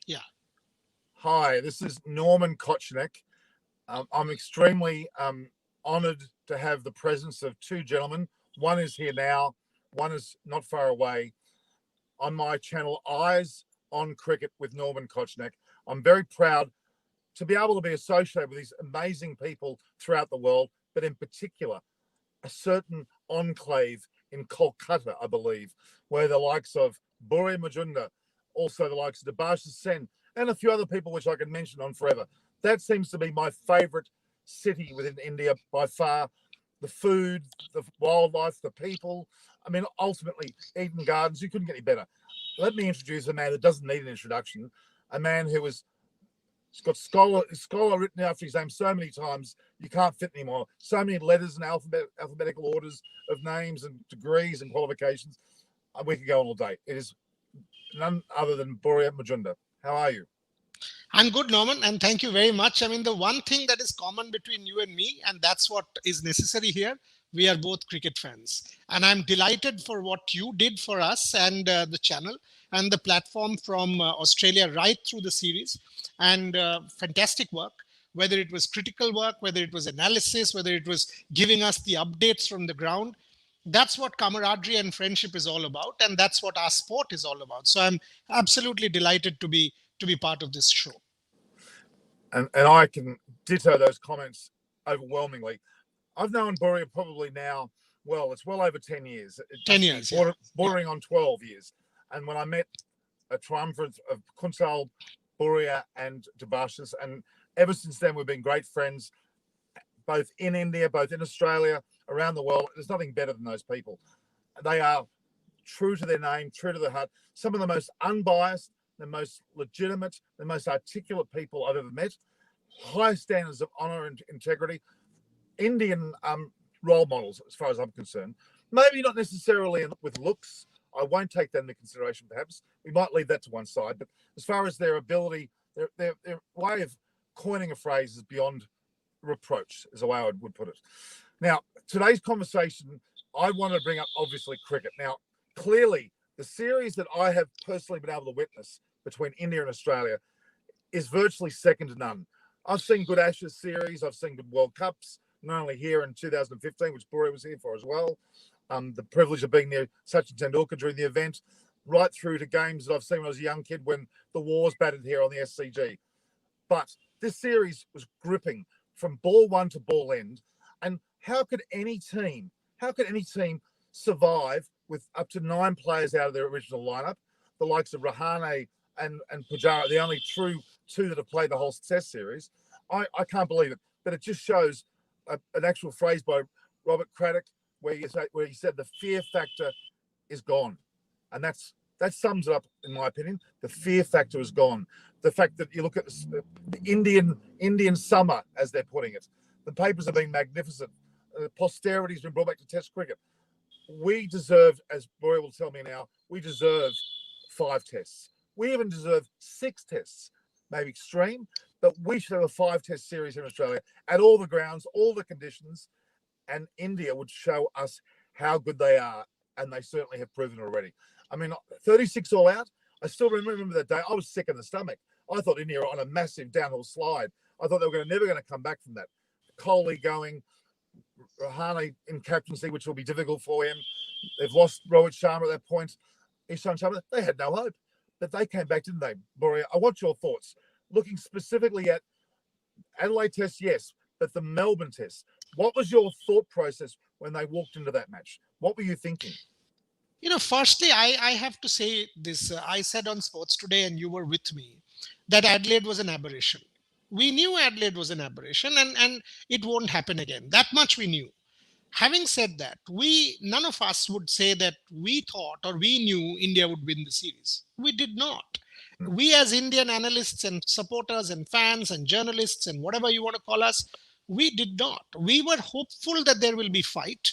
Yeah. Hi, this is Norman Kochannek. I'm extremely honoured to have the presence of two gentlemen. One is here now, one is not far away on my channel, Eyes on Cricket with Norman Kochannek. I'm very proud to be able to be associated with these amazing people throughout the world, but in particular, a certain enclave in Kolkata, I believe, where the likes of Boria Majumdar, also the likes of Debasis Sen, and a few other people which I can mention on forever. That seems to be my favourite city within India by far. The food, the wildlife, the people. I mean, ultimately, Eden Gardens, you couldn't get any better. Let me introduce a man that doesn't need an introduction, a man who has got scholar written after his name so many times you can't fit anymore. So many letters and alphabetical orders of names and degrees and qualifications. We could go on all day. It is none other than Boria Majumdar. How are you? I'm good, Norman, and thank you very much. I mean, the one thing that is common between you and me, and that's what is necessary here, we are both cricket fans. And I'm delighted for what you did for us and the channel and the platform from Australia right through the series. And fantastic work, whether it was critical work, whether it was analysis, whether it was giving us the updates from the ground. That's what camaraderie and friendship is all about, and that's what our sport is all about. So I'm absolutely delighted to be part of this show. And I can ditto those comments overwhelmingly. I've known Boria probably now, well, it's well over 10 years. It 10 must be years, yeah. bordering on 12 years. And when I met a triumvirate of Kunsal, Boria, and Debasis, and ever since then we've been great friends, both in India, both in Australia, around the world. There's nothing better than those people. They are true to their name, true to their heart. Some of the most unbiased, the most legitimate, the most articulate people I've ever met. High standards of honour and integrity. Indian role models, as far as I'm concerned. Maybe not necessarily with looks. I won't take that into consideration, perhaps. We might leave that to one side. But as far as their ability, their way of coining a phrase is beyond reproach, is the way I would put it. Now, today's conversation, I want to bring up, obviously, cricket. Now, clearly, the series that I have personally been able to witness between India and Australia is virtually second to none. I've seen good Ashes series. I've seen good World Cups, not only here in 2015, which Boria was here for as well. The privilege of being there, Sachin Tendulkar during the event, right through to games that I've seen when I was a young kid when the Wars batted here on the SCG. But this series was gripping from ball one to ball end. And how could any team survive with up to 9 players out of their original lineup? The likes of Rahane and Pujara, the only true 2 that have played the whole Test series. I can't believe it. But it just shows an actual phrase by Robert Craddock where he said the fear factor is gone. And that sums it up, in my opinion. The fear factor is gone. The fact that you look at the Indian summer, as they're putting it. The papers have been magnificent. Posterity's been brought back to Test cricket. We deserve, as Boria will tell me now, we deserve 5 tests. We even deserve 6 tests, maybe extreme, but we should have a 5-test series in Australia at all the grounds, all the conditions, and India would show us how good they are, and they certainly have proven already. I mean, 36 all out. I still remember that day. I was sick in the stomach. I thought India were on a massive downhill slide. I thought they were never going to come back from that. Kohli going, Rahane in captaincy, which will be difficult for him. They've lost Rohit Sharma at that point. Ishant Sharma, they had no hope. But they came back, didn't they, Boria? I want your thoughts. Looking specifically at Adelaide Test, yes, but the Melbourne Test. What was your thought process when they walked into that match? What were you thinking? Firstly, I have to say this. I said on Sports Today, and you were with me, that Adelaide was an aberration. We knew Adelaide was an aberration, and it won't happen again. That much we knew. Having said that, none of us would say that we thought or we knew India would win the series. We did not. We as Indian analysts and supporters and fans and journalists and whatever you want to call us, we did not. We were hopeful that there will be fight.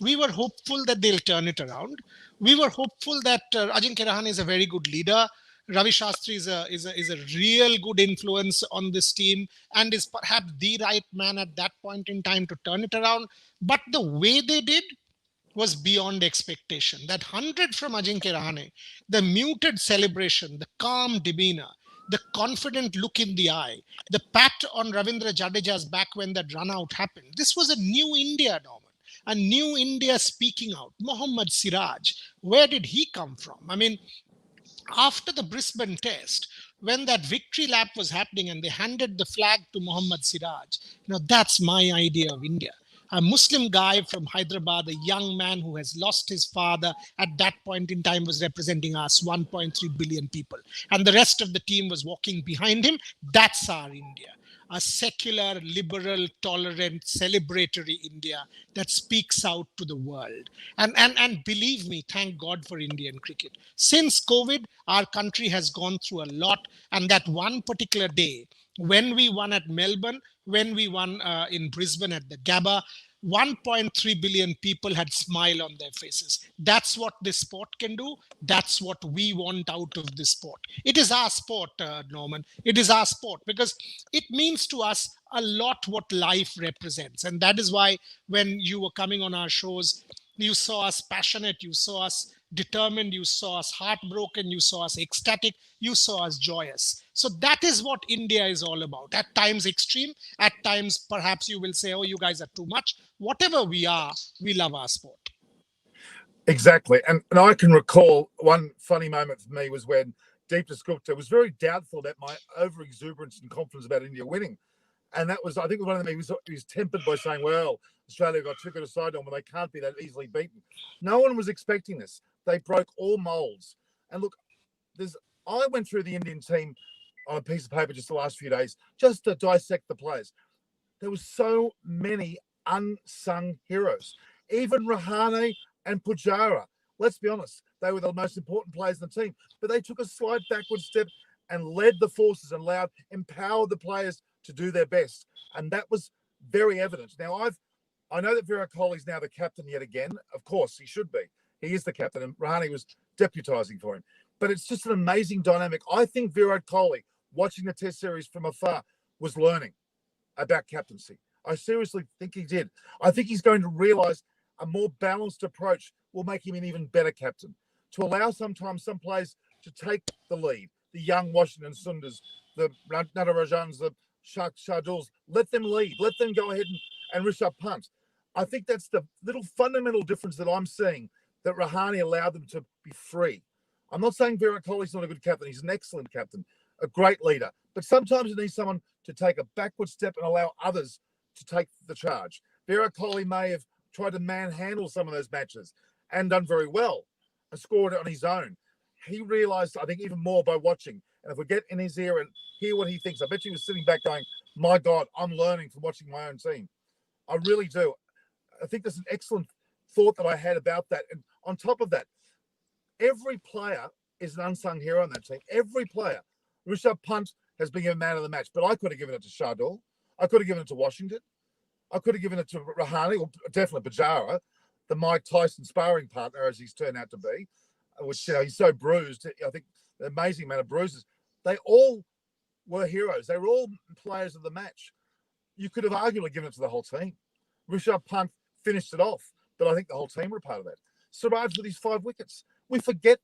We were hopeful that they'll turn it around. We were hopeful that Ajinkya Rahane is a very good leader. Ravi Shastri is a real good influence on this team and is perhaps the right man at that point in time to turn it around. But the way they did was beyond expectation. That 100 from Ajinkya Rahane, the muted celebration, the calm demeanor, the confident look in the eye, the pat on Ravindra Jadeja's back when that run out happened. This was a new India, Norman. A new India speaking out. Mohammad Siraj, where did he come from? I mean, after the Brisbane test, when that victory lap was happening and they handed the flag to Mohammad Siraj, that's my idea of India. A Muslim guy from Hyderabad, a young man who has lost his father at that point in time, was representing us, 1.3 billion people. And the rest of the team was walking behind him. That's our India. A secular, liberal, tolerant, celebratory India that speaks out to the world. And believe me, thank God for Indian cricket. Since COVID, our country has gone through a lot. And that one particular day, when we won at Melbourne, when we won in Brisbane at the Gabba, 1.3 billion people had smile on their faces. That's what this sport can do. That's what we want out of this sport. It is our sport, Norman. It is our sport because it means to us a lot what life represents. And that is why when you were coming on our shows, you saw us passionate, you saw us determined, you saw us heartbroken, you saw us ecstatic, you saw us joyous. So that is what India is all about. At times extreme, at times perhaps you will say, oh, you guys are too much. Whatever we are, we love our sport. Exactly. And I can recall one funny moment for me was when Deepta Gupta was very doubtful about my over exuberance and confidence about India winning. And that was, I think, one of them, he was tempered by saying, well, Australia got too good a side on when they can't be that easily beaten. No one was expecting this. They broke all molds. And look, I went through the Indian team on a piece of paper just the last few days just to dissect the players. There were so many unsung heroes. Even Rahane and Pujara, let's be honest, they were the most important players in the team. But they took a slight backward step and led the forces and empowered the players to do their best. And that was very evident. Now, I know that Virat Kohli is now the captain yet again. Of course, he should be. He is the captain, and Rahane was deputising for him. But it's just an amazing dynamic. I think Virat Kohli, watching the Test series from afar, was learning about captaincy. I seriously think he did. I think he's going to realise a more balanced approach will make him an even better captain. To allow sometimes some players to take the lead, the young Washington Sundars, the Natarajans, the Sharduls, let them lead. Let them go ahead and Rishabh Pant. I think that's the little fundamental difference that I'm seeing, that Rahane allowed them to be free. I'm not saying Virat Kohli's not a good captain. He's an excellent captain, a great leader. But sometimes you need someone to take a backward step and allow others to take the charge. Virat Kohli may have tried to manhandle some of those matches and done very well and scored it on his own. He realised, I think, even more by watching. And if we get in his ear and hear what he thinks, I bet he was sitting back going, my God, I'm learning from watching my own team. I really do. I think there's an excellent thought that I had about that. And on top of that, every player is an unsung hero on that team. Every player. Rishabh Pant has been given man of the match, but I could have given it to Shardul. I could have given it to Washington. I could have given it to Rahane, or definitely Pujara, the Mike Tyson sparring partner, as he's turned out to be, which, he's so bruised. I think an amazing amount of bruises. They all were heroes. They were all players of the match. You could have arguably given it to the whole team. Rishabh Pant finished it off, but I think the whole team were a part of that. Siraj with his 5 wickets. We forget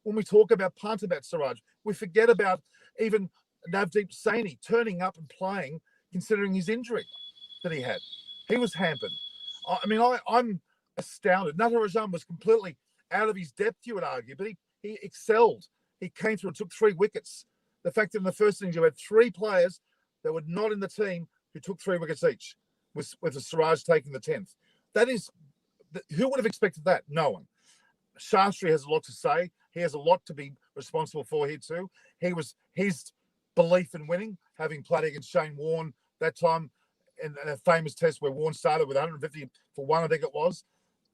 when we talk about Pant, about Siraj, we forget about even Navdeep Saini turning up and playing, considering his injury that he had. He was hampered. I mean, I'm astounded. Natarajan was completely out of his depth, you would argue, but he excelled. He came through and took 3 wickets. The fact that in the first innings you had 3 players that were not in the team who took 3 wickets each, with the Siraj taking the 10th. That is, who would have expected that? No one. Shastri has a lot to say. He has a lot to be responsible for here too. His belief in winning, having played against Shane Warne that time in a famous test where Warne started with 150 for 1, I think it was.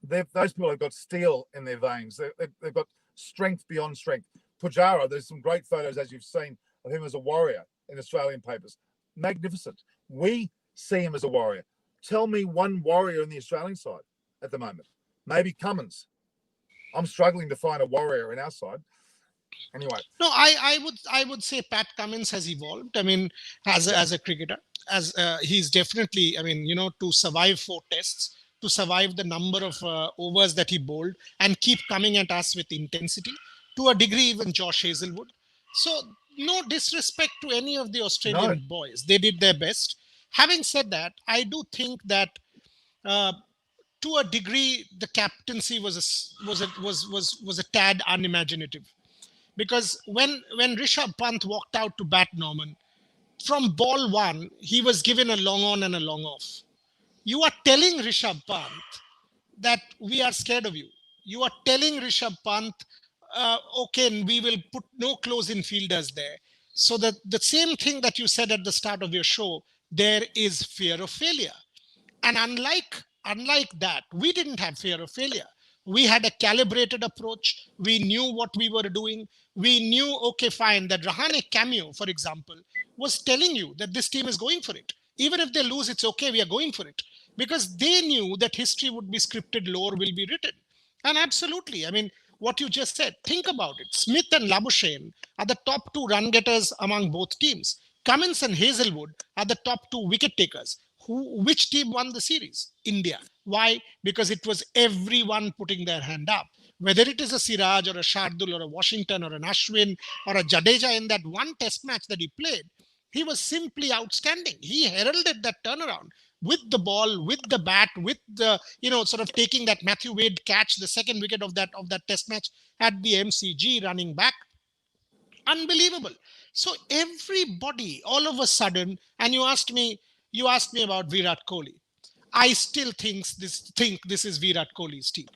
Those people have got steel in their veins. They've got strength beyond strength. Pujara, there's some great photos, as you've seen, of him as a warrior in Australian papers. Magnificent. We see him as a warrior. Tell me one warrior in the Australian side at the moment. Maybe Cummins. I'm struggling to find a warrior in our side. Anyway. No, I would say Pat Cummins has evolved. I mean, as a cricketer, as he's definitely, I mean, to survive 4 tests, to survive the number of overs that he bowled and keep coming at us with intensity, to a degree, even Josh Hazelwood. So no disrespect to any of the No, Australian boys. They did their best. Having said that, I do think that uh, to a degree the captaincy was a tad unimaginative, because when Rishabh Pant walked out to bat, Norman, from ball one he was given a long on and a long off. You are telling Rishabh Pant that we are scared of you. You are telling Rishabh Pant, okay, we will put no close-in fielders there. So that the same thing that you said at the start of your show, there is fear of failure. And unlike that, we didn't have fear of failure. We had a calibrated approach. We knew what we were doing. We knew, okay, fine, that Rahane cameo, for example, was telling you that this team is going for it. Even if they lose, it's okay, we are going for it. Because they knew that history would be scripted, lore will be written. And absolutely, I mean, what you just said, think about it. Smith and Labuschagne are the top two run getters among both teams. Cummins and Hazelwood are the top two wicket takers. Which team won the series? India. Why? Because it was everyone putting their hand up. Whether it is a Siraj or a Shardul or a Washington or an Ashwin or a Jadeja in that one test match that he played, he was simply outstanding. He heralded that turnaround with the ball, with the bat, with the, sort of taking that Matthew Wade catch, the second wicket of that test match at the MCG, running back. Unbelievable. So everybody all of a sudden, and you asked me about Virat Kohli. I still think this is Virat Kohli's team.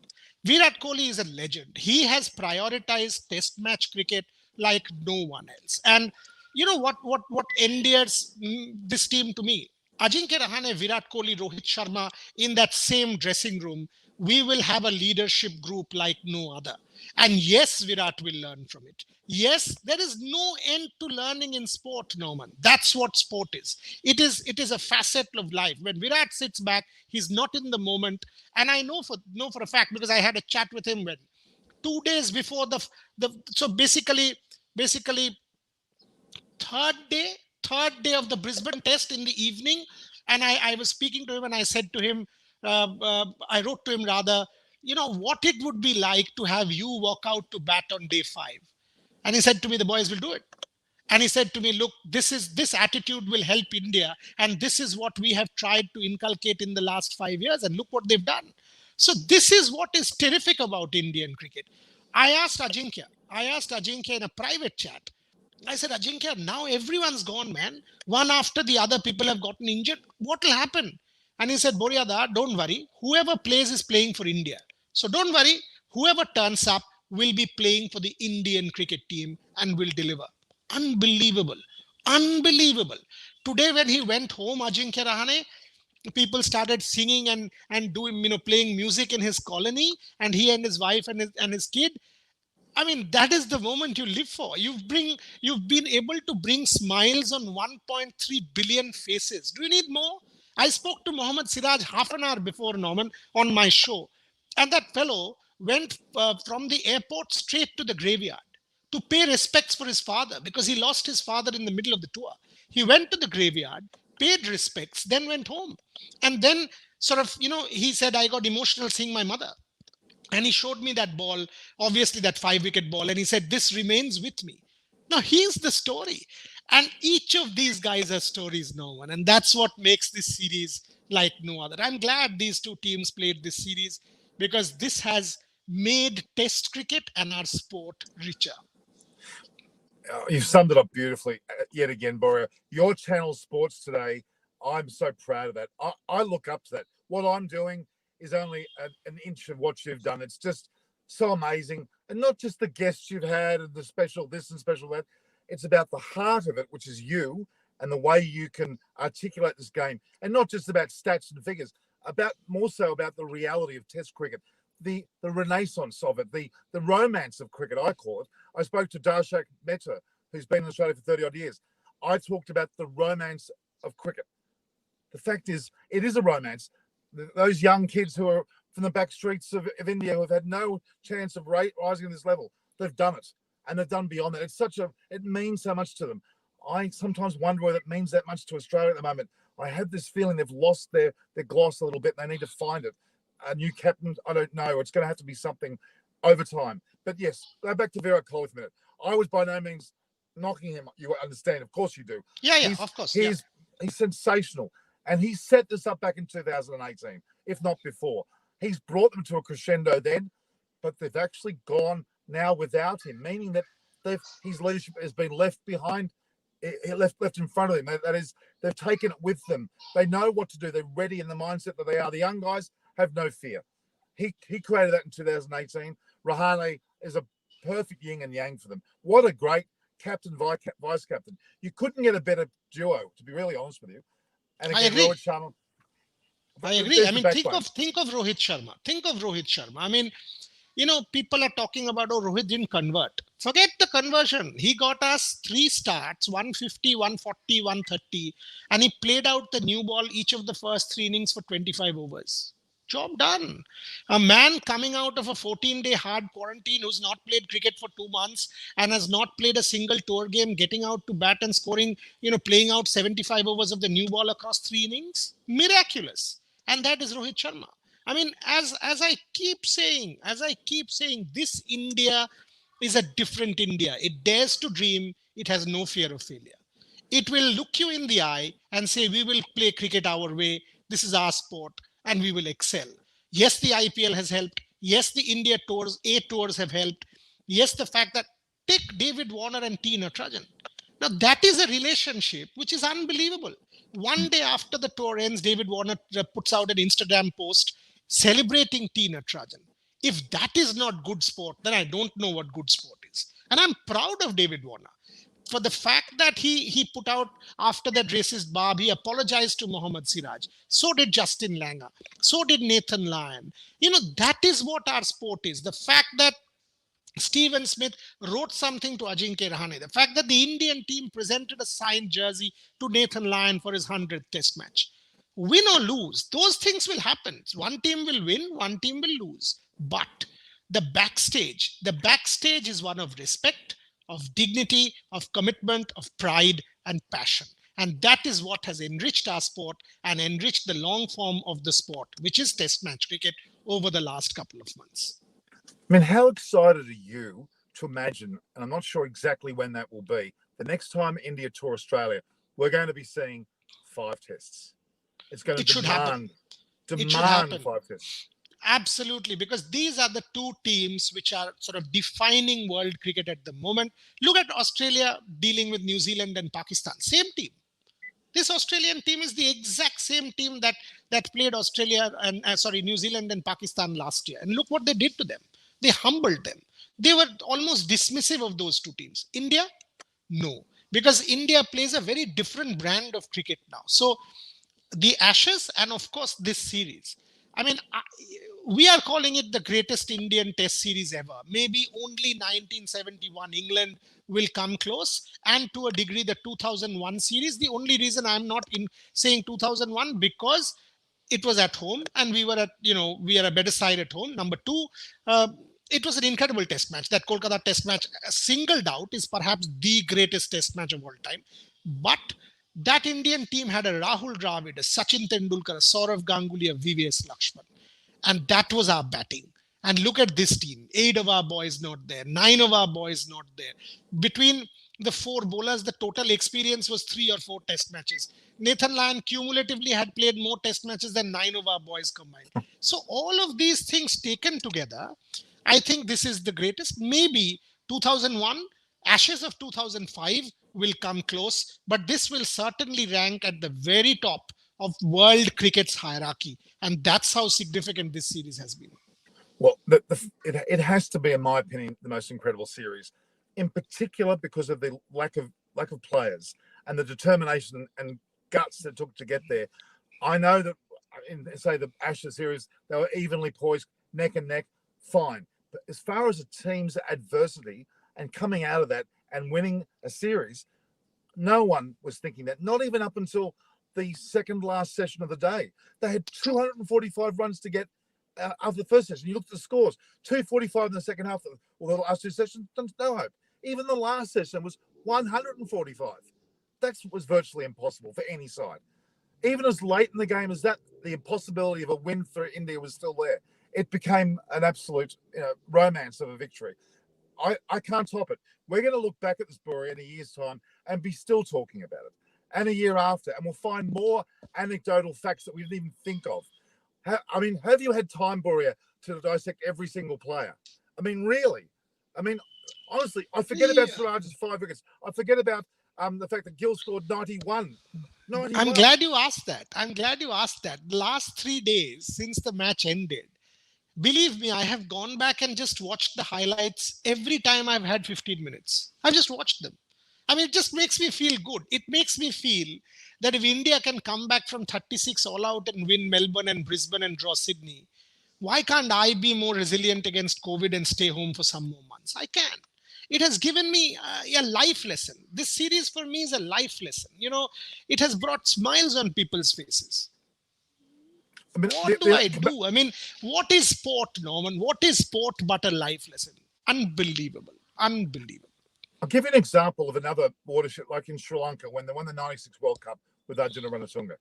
Virat Kohli is a legend. He has prioritized test match cricket like no one else. And you know what endears this team to me? Ajinkya Rahane, Virat Kohli, Rohit Sharma in that same dressing room, we will have a leadership group like no other. And yes, Virat will learn from it. Yes, there is no end to learning in sport, Norman. That's what sport is. It is a facet of life. When Virat sits back, he's not in the moment. And I know for a fact, because I had a chat with him when 2 days before the so basically third day of the Brisbane test in the evening, and I was speaking to him, and I said to him, I wrote to him rather, what it would be like to have you walk out to bat on day 5. And he said to me, the boys will do it. And he said to me, look, this attitude will help India, and this is what we have tried to inculcate in the last 5 years, and look what they've done. So this is what is terrific about Indian cricket. I asked Ajinkya in a private chat. I said, Ajinkya, now everyone's gone, man. One after the other, people have gotten injured. What will happen? And he said, Boria Da, don't worry. Whoever plays is playing for India. So don't worry. Whoever turns up will be playing for the Indian cricket team and will deliver. Unbelievable. Unbelievable. Today, when he went home, Ajinkya Rahane, people started singing and doing, playing music in his colony, and he and his wife and his kid. I mean, that is the moment you live for. You've been able to bring smiles on 1.3 billion faces. Do you need more? I spoke to Mohammad Siraj half an hour before, Norman, on my show, and that fellow went from the airport straight to the graveyard to pay respects for his father, because he lost his father in the middle of the tour. He went to the graveyard, paid respects, then went home, and then sort of, he said, I got emotional seeing my mother. And he showed me that ball, obviously that 5 wicket ball, and he said, this remains with me. Now here's the story. And each of these guys have stories, no one. And that's what makes this series like no other. I'm glad these two teams played this series, because this has made test cricket and our sport richer. You've summed it up beautifully yet again, Boria. Your channel Sports Today, I'm so proud of that. I look up to that. What I'm doing is only an inch of what you've done. It's just so amazing. And not just the guests you've had and the special this and special that. It's about the heart of it, which is you and the way you can articulate this game. And not just about stats and figures, more so about the reality of Test cricket, the renaissance of it, the romance of cricket, I call it. I spoke to Darshak Mehta, who's been in Australia for 30 odd years. I talked about the romance of cricket. The fact is, it is a romance. Those young kids who are from the back streets of India, who have had no chance of rising to this level, they've done it, and they've done beyond that. It means so much to them. I sometimes wonder whether it means that much to Australia at the moment. I have this feeling they've lost their gloss a little bit. They need to find it. A new captain, I don't know. It's going to have to be something over time. But yes, go back to Virat Kohli for a minute. I was by no means knocking him. You understand, of course you do. Yeah, yeah, He's of course. Yeah. he's sensational, and he set this up back in 2018, if not before. He's brought them to a crescendo then, but they've actually gone now without him, meaning that his leadership has been left behind, left in front of him. That is, they've taken it with them. They know what to do. They're ready in the mindset that they are. The young guys have no fear. He created that in 2018. Rahane is a perfect yin and yang for them. What a great captain, vice captain. You couldn't get a better duo, to be really honest with you. And I again, agree. Rohit Sharma. I agree. I mean, think of Rohit Sharma. Think of Rohit Sharma. I mean, people are talking about, oh, Rohit didn't convert. Forget the conversion. He got us 3 starts, 150, 140, 130, and he played out the new ball each of the first 3 innings for 25 overs. Job done. A man coming out of a 14-day hard quarantine who's not played cricket for 2 months and has not played a single tour game, getting out to bat and scoring, playing out 75 overs of the new ball across 3 innings. Miraculous. And that is Rohit Sharma. I mean, as I keep saying, this India is a different India. It dares to dream. It has no fear of failure. It will look you in the eye and say, we will play cricket our way. This is our sport and we will excel. Yes, the IPL has helped. Yes, the India tours, A tours have helped. Yes, the fact that take David Warner and T. Natarajan. Now, that is a relationship which is unbelievable. One day after the tour ends, David Warner puts out an Instagram post celebrating T. Natarajan. If that is not good sport, then I don't know what good sport is. And I'm proud of David Warner for the fact that he put out after that racist barb, he apologized to Mohammad Siraj. So did Justin Langer. So did Nathan Lyon. That is what our sport is. The fact that Steven Smith wrote something to Ajinkya Rahane. The fact that the Indian team presented a signed jersey to Nathan Lyon for his 100th test match. Win or lose, those things will happen. One team will win, one team will lose. But the backstage is one of respect, of dignity, of commitment, of pride and passion. And that is what has enriched our sport and enriched the long form of the sport, which is test match cricket over the last couple of months. I mean, how excited are you to imagine, and I'm not sure exactly when that will be, the next time India tour Australia, we're going to be seeing 5 tests. It's going to demand 5 tests. Absolutely, because these are the 2 teams which are sort of defining world cricket at the moment. Look at Australia dealing with New Zealand and Pakistan. Same team. This Australian team is the exact same team that played New Zealand and Pakistan last year. And look what they did to them. They humbled them. They were almost dismissive of those 2 teams. India? No. Because India plays a very different brand of cricket now. So the Ashes and of course this series. I mean, we are calling it the greatest Indian test series ever. Maybe only 1971 England will come close, and to a degree the 2001 series. The only reason I'm not saying 2001 because it was at home and we are a better side at home. Number 2, it was an incredible test match. That Kolkata test match, singled out, is perhaps the greatest test match of all time. But that Indian team had a Rahul Dravid, a Sachin Tendulkar, a Saurav Ganguly, a VVS Lakshman. And that was our batting. And look at this team. 8 of our boys not there. 9 of our boys not there. Between the 4 bowlers, the total experience was 3 or 4 test matches. Nathan Lyon cumulatively had played more test matches than 9 of our boys combined. So all of these things taken together, I think this is the greatest. Maybe 2001, Ashes of 2005 will come close, but this will certainly rank at the very top of world cricket's hierarchy. And that's how significant this series has been. Well, it has to be, in my opinion, the most incredible series, in particular because of the lack of players and the determination and guts that it took to get there. I know that in, say, the Ashes series, they were evenly poised, neck and neck, fine. But as far as a team's adversity and coming out of that and winning a series, no one was thinking that, not even up until the second last session of the day. They had 245 runs to get after the first session. You looked at the scores, 245 in the second half. Well, the last 2 sessions, no hope. Even the last session was 145. That was virtually impossible for any side. Even as late in the game as that, the impossibility of a win for India was still there. It became an absolute romance of a victory. I can't top it. We're going to look back at this, Boria, in a year's time and be still talking about it. And a year after, and we'll find more anecdotal facts that we didn't even think of. I mean, have you had time, Boria, to dissect every single player? I mean, really? I mean, honestly, I forget about Yeah. Siraj's 5 wickets. I forget about the fact that Gill scored 91. I'm 91. glad you asked that. I'm glad you asked that. The last 3 days since the match ended, believe me, I have gone back and just watched the highlights every time I've had 15 minutes. I've just watched them. I mean, it just makes me feel good. It makes me feel that if India can come back from 36 all out and win Melbourne and Brisbane and draw Sydney, why can't I be more resilient against COVID and stay home for some more months? I can. It has given me a life lesson. This series for me is a life lesson. It has brought smiles on people's faces. I mean, What do I do? I mean, what is sport, Norman? What is sport but a life lesson? Unbelievable. Unbelievable. I'll give you an example of another watershed, like in Sri Lanka when they won the '96 World Cup with Arjuna Ranatunga.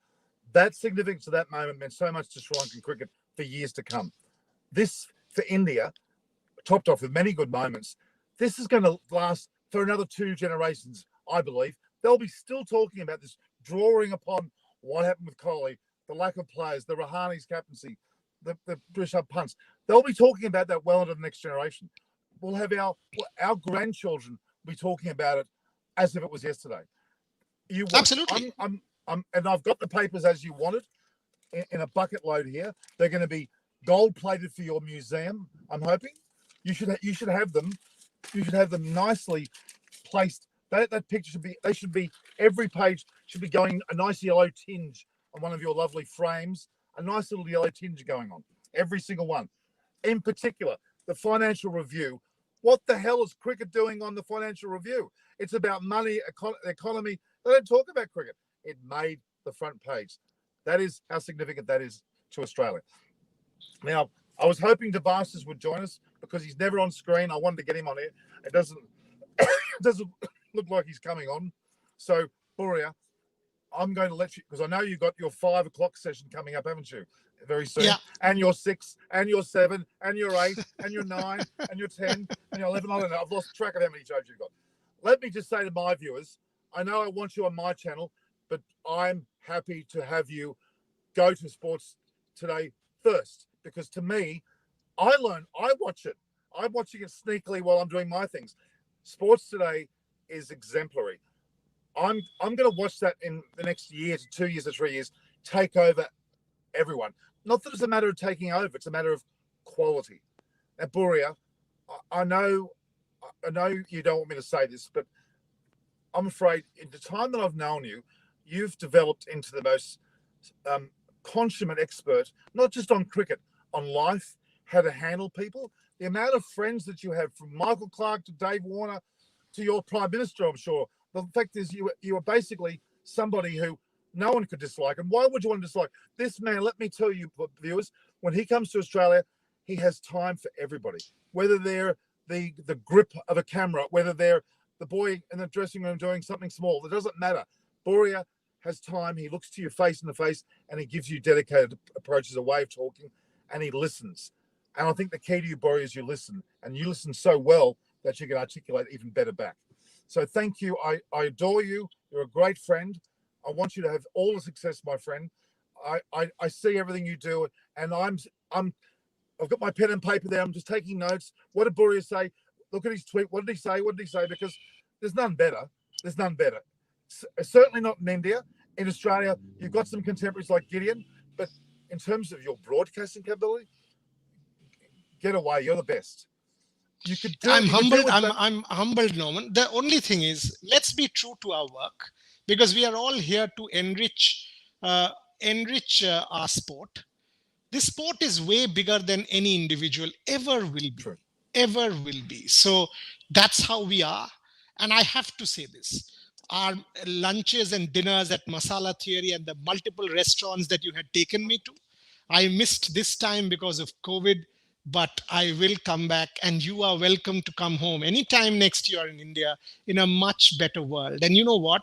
That significance of that moment meant so much to Sri Lankan cricket for years to come. This, for India, topped off with many good moments, this is going to last for another 2 generations, I believe. They'll be still talking about this, drawing upon what happened with Kohli, the lack of players, the Rahani's captaincy, the Rishabh Punts. They'll be talking about that well into the next generation. We'll have our grandchildren be talking about it as if it was yesterday. You watch. Absolutely. And I've got the papers as you wanted in a bucket load here. They're going to be gold plated for your museum. I'm hoping you should have them. You should have them nicely placed. That picture should be every page should be going a nice yellow tinge on one of your lovely frames. A nice little yellow tinge going on every single one. In particular, the Financial Review. What the hell is cricket doing on the Financial Review? It's about money, economy. They don't talk about cricket. It made the front page. That is how significant that is to Australia. Now, I was hoping Debasis would join us because he's never on screen. I wanted to get him on here. It doesn't look like he's coming on. So, Boria, I'm going to let you, because I know you've got your 5 o'clock session coming up, haven't you? Very soon. Yeah. And your 6, and your 7, and your 8, and your 9, and your 10, and your 11. I don't know. I've lost track of how many shows you've got. Let me just say to my viewers, I know I want you on my channel, but I'm happy to have you go to Sports Today first, because to me, I watch it. I'm watching it sneakily while I'm doing my things. Sports Today is exemplary. I'm going to watch that in the next year to 2 years to 3 years, take over everyone. Not that it's a matter of taking over, it's a matter of quality. Now, Boria, I know you don't want me to say this, but I'm afraid in the time that I've known you, you've developed into the most consummate expert, not just on cricket, on life, how to handle people. The amount of friends that you have, from Michael Clarke to Dave Warner to your Prime Minister, I'm sure. The fact is you are basically somebody who no one could dislike. And why would you want to dislike? This man, let me tell you, viewers, when he comes to Australia, he has time for everybody. Whether they're the grip of a camera, whether they're the boy in the dressing room doing something small, it doesn't matter. Boria has time. He looks to your face in the face and he gives you dedicated approaches, a way of talking, and he listens. And I think the key to you, Boria, is you listen. And you listen so well that you can articulate even better back. So thank you. I adore you. You're a great friend. I want you to have all the success, my friend. I see everything you do, and I've got my pen and paper there. I'm just taking notes. What did Boria say? Look at his tweet. What did he say? What did he say? Because there's none better. There's none better. Certainly not in India. In Australia, you've got some contemporaries like Gideon, but in terms of your broadcasting capability, get away. You're the best. You could do. I'm You could humbled. do it, I'm humbled, Norman. The only thing is, let's be true to our work, because we are all here to enrich our sport. This sport is way bigger than any individual ever will be. True. Ever will be. So that's how we are. And I have to say this. Our lunches and dinners at Masala Theory and the multiple restaurants that you had taken me to, I missed this time because of COVID, but I will come back, and you are welcome to come home anytime next year in India in a much better world. And you know what?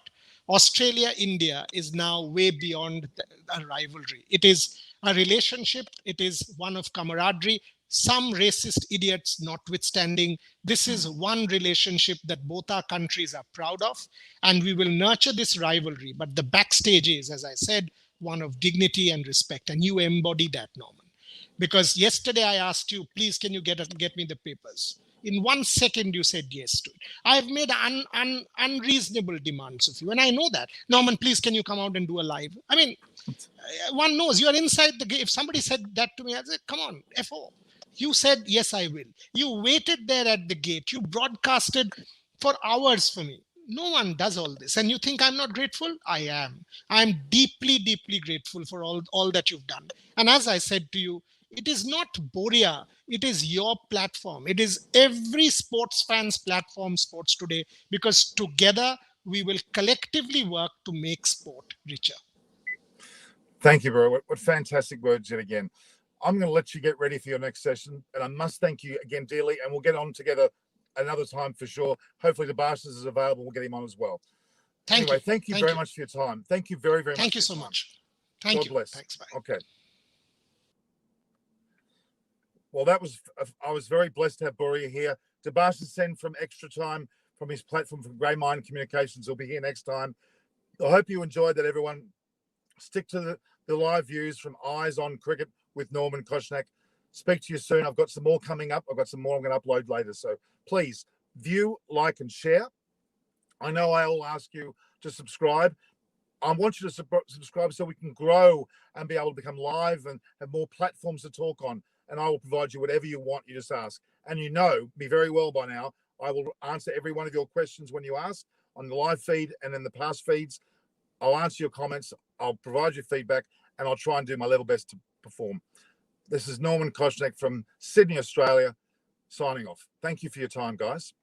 Australia, India is now way beyond a rivalry. It is a relationship. It is one of camaraderie. some racist idiots notwithstanding, this is one relationship that both our countries are proud of, and we will nurture this rivalry. But the backstage is, as I said, one of dignity and respect, and you embody that, Norman. Because yesterday I asked you, please, can you get me the papers? In 1 second, you said yes to it. I've made unreasonable demands of you, and I know that. Norman, please, can you come out and do a live? I mean, one knows you are inside the game. If somebody said that to me, I'd say, come on, FO. You said, yes, I will. You waited there at the gate. You broadcasted for hours for me. No one does all this. And you think I'm not grateful? I am. I'm deeply, deeply grateful for all that you've done. And as I said to you, it is not Boria. It is your platform. It is every sports fan's platform, Sports Today, because together we will collectively work to make sport richer. Thank you, bro. What fantastic words yet again. I'm going to let you get ready for your next session. And I must thank you again dearly. And we'll get on together another time for sure. Hopefully Debasis is available. We'll get him on as well. Thank you very much for your time. Thank you very, very much. Thank you so much. Thank you. God bless. Thanks. Bye. Okay. Well, I was very blessed to have Boria here. Debasis Sen from Xtratime, from his platform from Greymind Communications, will be here next time. I hope you enjoyed that, everyone. Stick to the live views from Eyes on Cricket with Norman Kochannek. Speak to you soon. I've got some more coming up. I've got some more I'm going to upload later. So please view, like, and share. I know I all ask you to subscribe. I want you to subscribe so we can grow and be able to become live and have more platforms to talk on. And I will provide you whatever you want. You just ask. And you know me very well by now. I will answer every one of your questions when you ask on the live feed and in the past feeds. I'll answer your comments. I'll provide you feedback, and I'll try and do my level best to perform. This is Norman Kochannek from Sydney, Australia, signing off. Thank you for your time, guys.